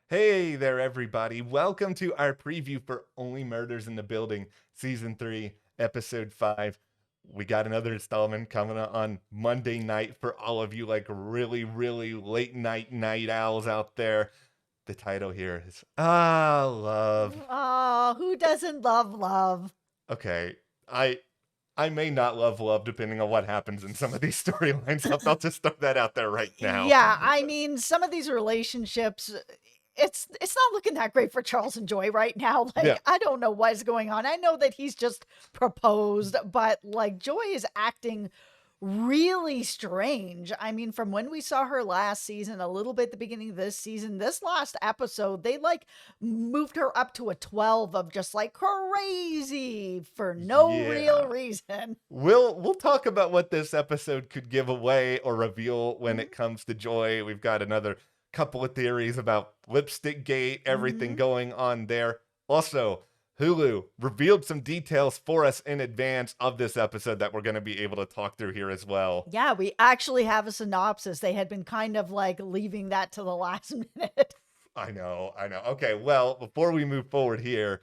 Hey there, everybody. Welcome to our preview for Only Murders in the Building, Season 3, Episode 5. We got another installment coming on Monday night for all of you, like really late night owls out there. The title here is Love. Oh, who doesn't love love? Okay, I I may not love love depending on what happens in some of these storylines. I'll just throw that out there right now. Yeah, I mean, some of these relationships, it's not looking that great for Charles and Joy right now. Yeah. Like, I don't know what is going on. I know that he's just proposed, but like Joy is acting really strange. I mean, from when we saw her last season, a little bit at the beginning of this season, this last episode, they like moved her up to a 12 of just like crazy for no real Yeah. reason. We'll talk about what this episode could give away or reveal when Mhm. it comes to Joy. We've got another couple of theories about Lipstick Gate, everything Mhm. going on there. Also, Hulu revealed some details for us in advance of this episode that we're going to be able to talk through here as well. Yeah, we actually have a synopsis. They had been kind of like leaving that to the last minute. I know. Okay, well, before we move forward here,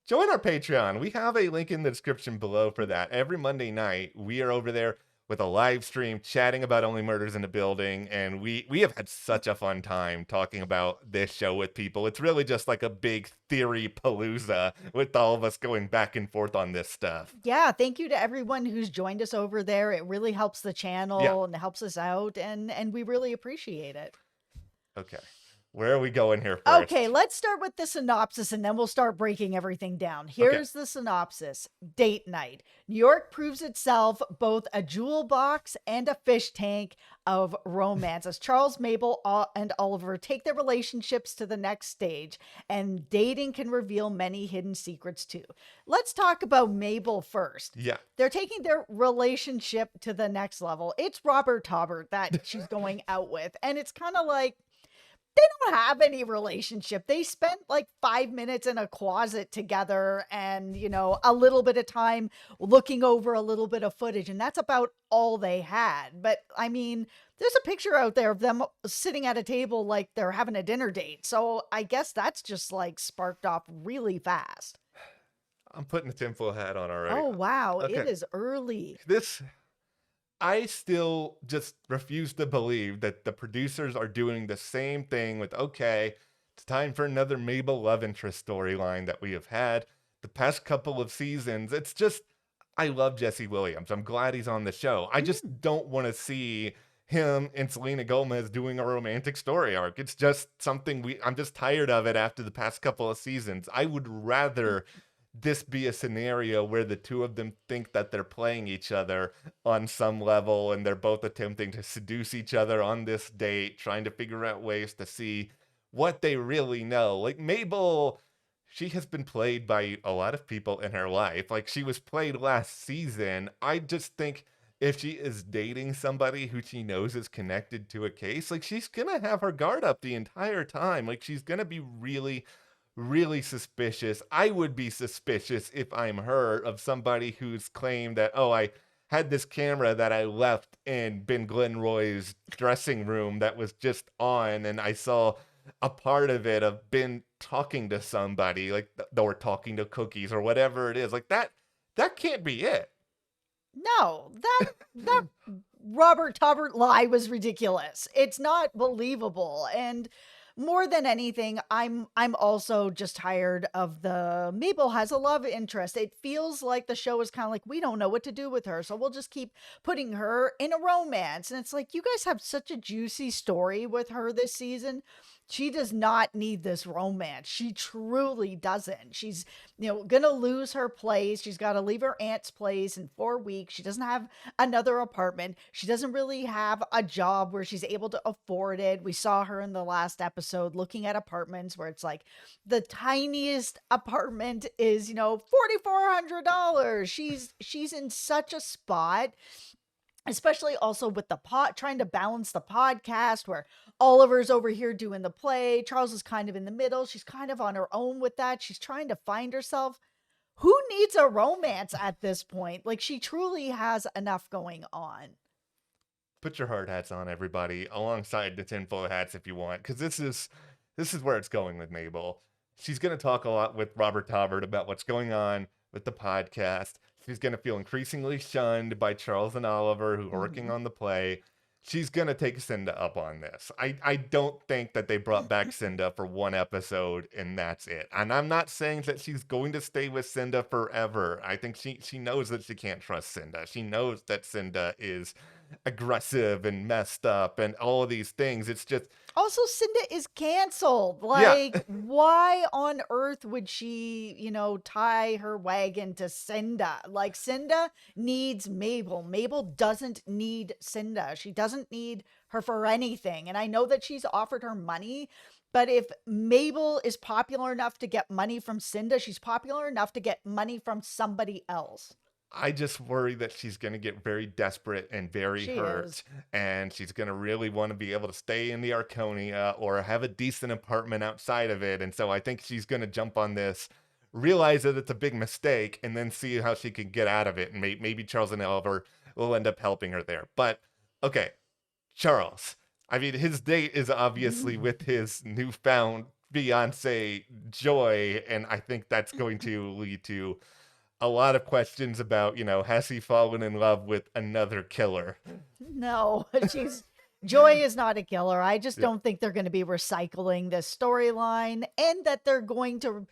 join our Patreon. We have a link in the description below for that. Every Monday night, we are over there with a live stream chatting about Only Murders in the Building, and we have had such a fun time talking about this show with people. It's really just like a big theory palooza with all of us going back and forth on this stuff. Yeah, thank you to everyone who's joined us over there. It really helps the Yeah. channel and helps us out and we really appreciate it. Okay. Where are we going here Okay, first? let's start with the synopsis and then we'll start breaking everything down. Okay. Here's the synopsis. Date night. New York proves itself both a jewel box and a fish tank of romance as Charles, Mabel, and Oliver take their relationships to the next stage, and dating can reveal many hidden secrets too. Let's talk about Mabel first. Yeah. They're taking their relationship to the next level. It's Robert Taubert that she's going out with, and it's kind of like they don't have any relationship. They spent like 5 minutes in a closet together and, a little bit of time looking over a little bit of footage, and that's about all they had. But I mean, there's a picture out there of them sitting at a table like they're having a dinner date. So I guess that's just like sparked off really fast. I'm putting the tinfoil hat on already. Oh, wow. It Okay. is early. This I still just refuse to believe that the producers are doing the same thing with, okay, it's time for another Mabel love interest storyline that we have had the past couple of seasons. It's just, I love Jesse Williams. I'm glad he's on the show. I Mm. just don't want to see him and Selena Gomez doing a romantic story arc. It's just something I'm just tired of it after the past couple of seasons. I would rather this be a scenario where the two of them think that they're playing each other on some level and they're both attempting to seduce each other on this date, trying to figure out ways to see what they really know. Like Mabel, she has been played by a lot of people in her life. Like she was played last season. I just think if she is dating somebody who she knows is connected to a case, like she's gonna have her guard up the entire time. Like she's gonna be really suspicious. I would be suspicious if I'm her of somebody who's claimed that, oh, I had this camera that I left in Ben Glenroy's dressing room that was just on, and I saw a part of it of Ben talking to somebody, like they were talking to cookies or whatever it is. Like that can't be it. No, that Robert Taubert lie was ridiculous. It's not believable. And more than anything, I'm also just tired of the Mabel has a love interest. It feels like the show is kind of like we don't know what to do with her, so we'll just keep putting her in a romance. And it's like you guys have such a juicy story with her this season. She does not need this romance. She truly doesn't. She's, gonna lose her place. She's got to leave her aunt's place in 4 weeks. She doesn't have another apartment. She doesn't really have a job where she's able to afford it. We saw her in the last episode looking at apartments where it's like the tiniest apartment is, $4,400. She's in such a spot, especially also with the trying to balance the podcast where Oliver's over here doing the play. Charles is kind of in the middle. She's kind of on her own with that. She's trying to find herself. Who needs a romance at this point? Like she truly has enough going on. Put your hard hats on, everybody, alongside the tinfoil hats if you want, because this is where it's going with Mabel. She's going to talk a lot with Robert Taubert about what's going on with the podcast. She's going to feel increasingly shunned by Charles and Oliver, who are working Mhm. on the play. She's going to take Cinda up on this. I don't think that they brought back Cinda for one episode and that's it. And I'm not saying that she's going to stay with Cinda forever. I think she knows that she can't trust Cinda. She knows that Cinda is aggressive and messed up and all of these things. It's just, Also, Cinda is canceled. yeah, Like, why on earth would she, tie her wagon to Cinda? Like, Cinda needs Mabel. Mabel doesn't need Cinda. She doesn't need her for anything. And I know that she's offered her money, but if Mabel is popular enough to get money from Cinda, she's popular enough to get money from somebody else. I just worry that she's going to get very desperate and very She is. hurt, and she's going to really want to be able to stay in the Arconia or have a decent apartment outside of it. And so I think she's going to jump on this, realize that it's a big mistake, and then see how she can get out of it. And maybe Charles and Oliver will end up helping her there. But okay, Charles. I mean, his date is obviously with his newfound fiance, Joy, and I think that's going to lead to a lot of questions about, has he fallen in love with another killer? No, Joy is not a killer. I just Yeah. don't think they're going to be recycling this storyline and that they're going to,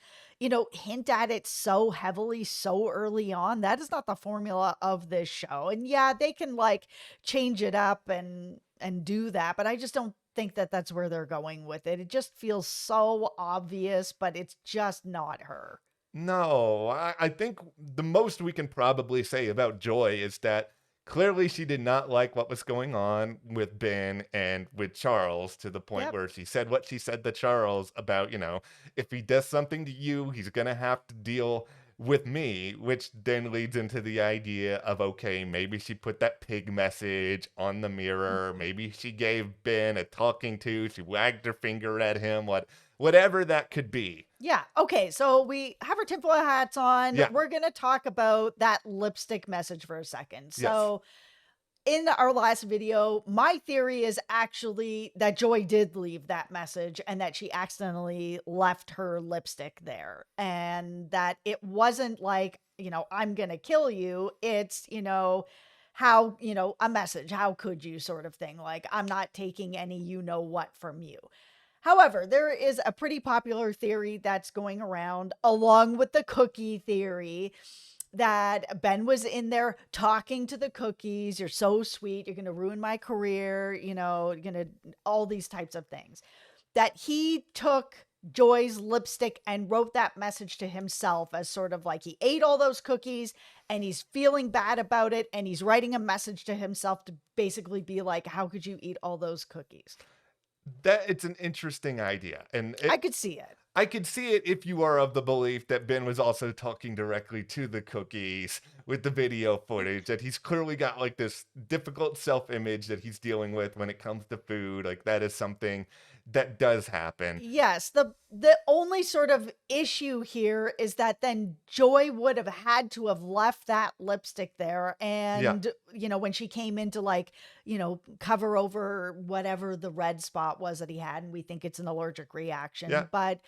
hint at it so heavily so early on. That is not the formula of this show. And yeah, they can like change it up and do that, but I just don't think that that's where they're going with it. It just feels so obvious, but it's just not her. No, I think the most we can probably say about Joy is that clearly she did not like what was going on with Ben and with Charles to the point Yep. where she said what she said to Charles about, if he does something to you, he's going to have to deal with me, which then leads into the idea of, okay, maybe she put that pig message on the mirror. Maybe she gave Ben a talking to. She wagged her finger at him, whatever that could be. Yeah. Okay. So we have our tinfoil hats on. Yeah. We're going to talk about that lipstick message for a second. Yes. So, in our last video, my theory is actually that Joy did leave that message and that she accidentally left her lipstick there. And that it wasn't like, I'm going to kill you. It's, how, a message, how could you sort of thing. Like, I'm not taking any what from you. However, there is a pretty popular theory that's going around along with the cookie theory that Ben was in there talking to the cookies. You're so sweet. You're going to ruin my career. You're going to all these types of things. That he took Joy's lipstick and wrote that message to himself as sort of like he ate all those cookies and he's feeling bad about it. And he's writing a message to himself to basically be like, how could you eat all those cookies? That it's an interesting idea, and I could see it. I could see it if you are of the belief that Ben was also talking directly to the cookies with the video footage, that he's clearly got like this difficult self-image that he's dealing with when it comes to food. Like that is something that does happen. Yes, the only sort of issue here is that then Joy would have had to have left that lipstick there Yeah. and when she came in to like, cover over whatever the red spot was that he had and we think it's an allergic reaction, Yeah. but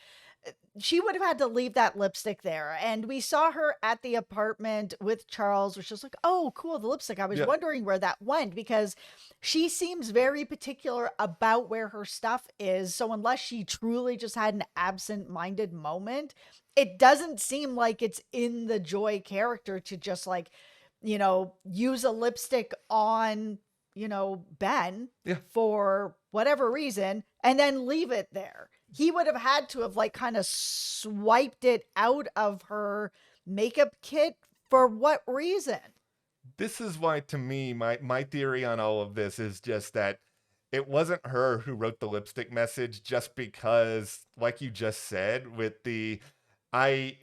she would have had to leave that lipstick there. And we saw her at the apartment with Charles, which was like, oh, cool, the lipstick. I was Yeah. wondering where that went because she seems very particular about where her stuff is. So unless she truly just had an absent-minded moment, it doesn't seem like it's in the Joy character to just like, use a lipstick on, Ben Yeah. for whatever reason and then leave it there. He would have had to have like kind of swiped it out of her makeup kit for what reason? This is why, to me, my theory on all of this is just that it wasn't her who wrote the lipstick message, just because, like you just said, with the I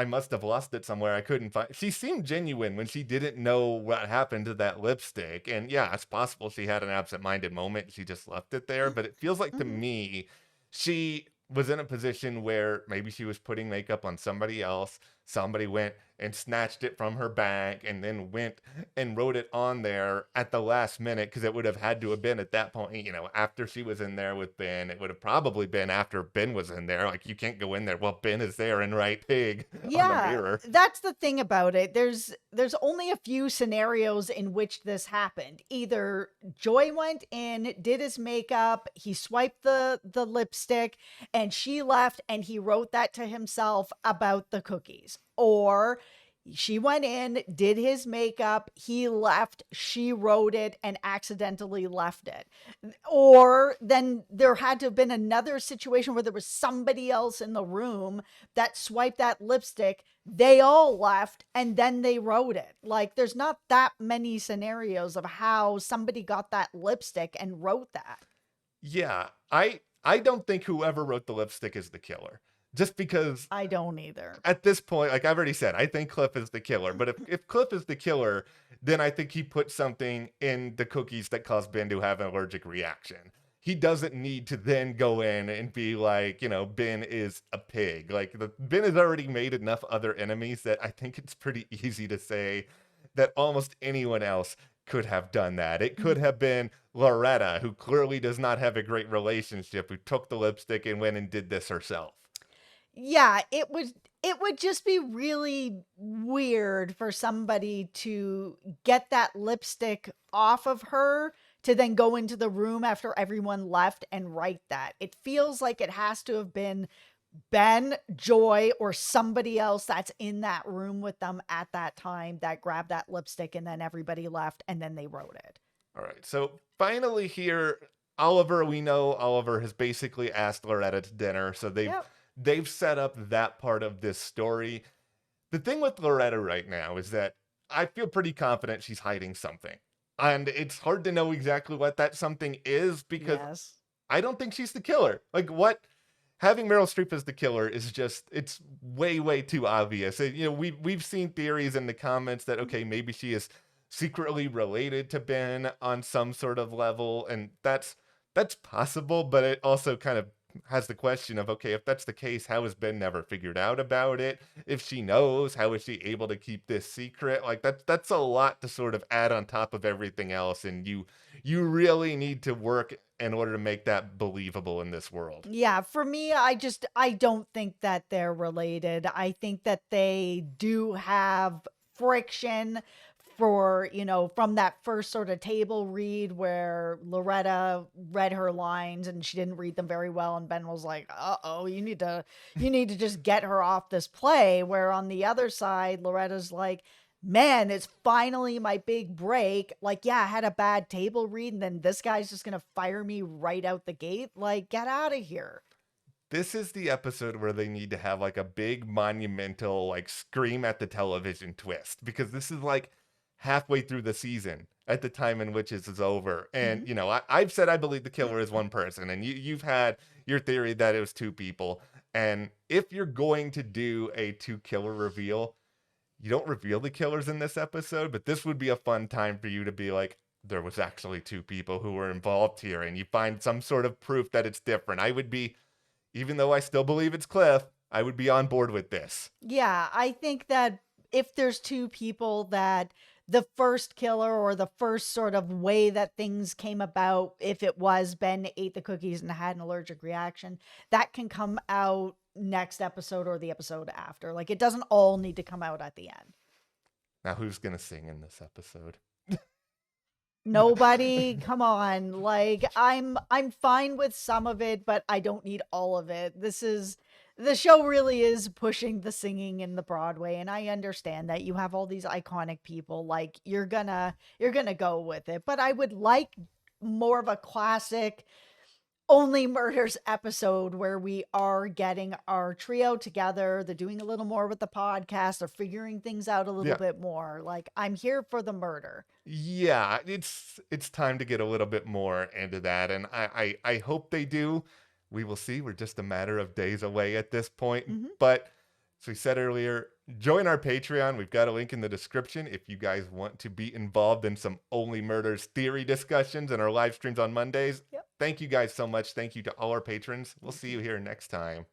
must have lost it somewhere. I couldn't find. She seemed genuine when she didn't know what happened to that lipstick, and yeah, it's possible she had an absent-minded moment. She just left it there, but it feels like to Mhm. me, she was in a position where maybe she was putting makeup on somebody else. Somebody went and snatched it from her bag and then went and wrote it on there at the last minute, because it would have had to have been at that point, after she was in there with Ben. It would have probably been after Ben was in there. Like, you can't go in there while Ben is there and write pig on the Yeah, mirror. that's the thing about it. There's only a few scenarios in which this happened. Either Joy went in, did his makeup, he swiped the lipstick, and she left and he wrote that to himself about the cookies. Or she went in, did his makeup, he left, she wrote it and accidentally left it. Or then there had to have been another situation where there was somebody else in the room that swiped that lipstick, they all left, and then they wrote it. Like, there's not that many scenarios of how somebody got that lipstick and wrote that. Yeah, I don't think whoever wrote the lipstick is the killer. Just because I don't either. at this point, like I've already said, I think Cliff is the killer. But if Cliff is the killer, then I think he put something in the cookies that caused Ben to have an allergic reaction. He doesn't need to then go in and be like, Ben is a pig. Like, Ben has already made enough other enemies that I think it's pretty easy to say that almost anyone else could have done that. It could have been Loretta, who clearly does not have a great relationship, who took the lipstick and went and did this herself. Yeah, it would just be really weird for somebody to get that lipstick off of her to then go into the room after everyone left and write that. It feels like it has to have been Ben, Joy, or somebody else that's in that room with them at that time that grabbed that lipstick, and then everybody left and then they wrote it. All right. So finally here, we know Oliver has basically asked Loretta to dinner. So Yep. they've set up that part of this story. The thing with Loretta right now is that I feel pretty confident she's hiding something. And it's hard to know exactly what that something is, because Yes. I don't think she's the killer. Like, what? Having Meryl Streep as the killer is just, it's way, way too obvious. We've seen theories in the comments that, okay, maybe she is secretly related to Ben on some sort of level, and that's possible, but it also kind of has the question of, okay, if that's the case, how has Ben never figured out about it? If she knows, how is she able to keep this secret? Like, that's a lot to sort of add on top of everything else, and you really need to work in order to make that believable in this world. Yeah, for me, I don't think that they're related. I think that they do have friction for, from that first sort of table read where Loretta read her lines and she didn't read them very well, and Ben was like, "Uh-oh, you need to just get her off this play." Where on the other side, Loretta's like, "Man, it's finally my big break. Like, yeah, I had a bad table read, and then this guy's just gonna fire me right out the gate. Like, get out of here." This is the episode where they need to have like a big monumental, like, scream at the television twist, because this is like halfway through the season at the time in which this is over. And, Mhm. I've said I believe the killer is one person, and you've had your theory that it was two people. And if you're going to do a two killer reveal, you don't reveal the killers in this episode, but this would be a fun time for you to be like, there was actually two people who were involved here, and you find some sort of proof that it's different. I would be, even though I still believe it's Cliff, I would be on board with this. Yeah, I think that if there's two people, that the first killer or the first sort of way that things came about, if it was Ben ate the cookies and had an allergic reaction, that can come out next episode or the episode after. Like, it doesn't all need to come out at the end. Now, who's going to sing in this episode? Nobody, come on. Like, I'm fine with some of it, but I don't need all of it. The show really is pushing the singing in the Broadway, and I understand that you have all these iconic people. Like, you're gonna go with it, but I would like more of a classic Only Murders episode where we are getting our trio together. They're doing a little more with the podcast. They're figuring things out a little Yeah. bit more. Like, I'm here for the murder. Yeah, it's time to get a little bit more into that, and I hope they do. We will see. We're just a matter of days away at this point. Mhm. But as we said earlier, join our Patreon. We've got a link in the description if you guys want to be involved in some Only Murders theory discussions and our live streams on Mondays. Yep. Thank you guys so much. Thank you to all our patrons. We'll see you here next time.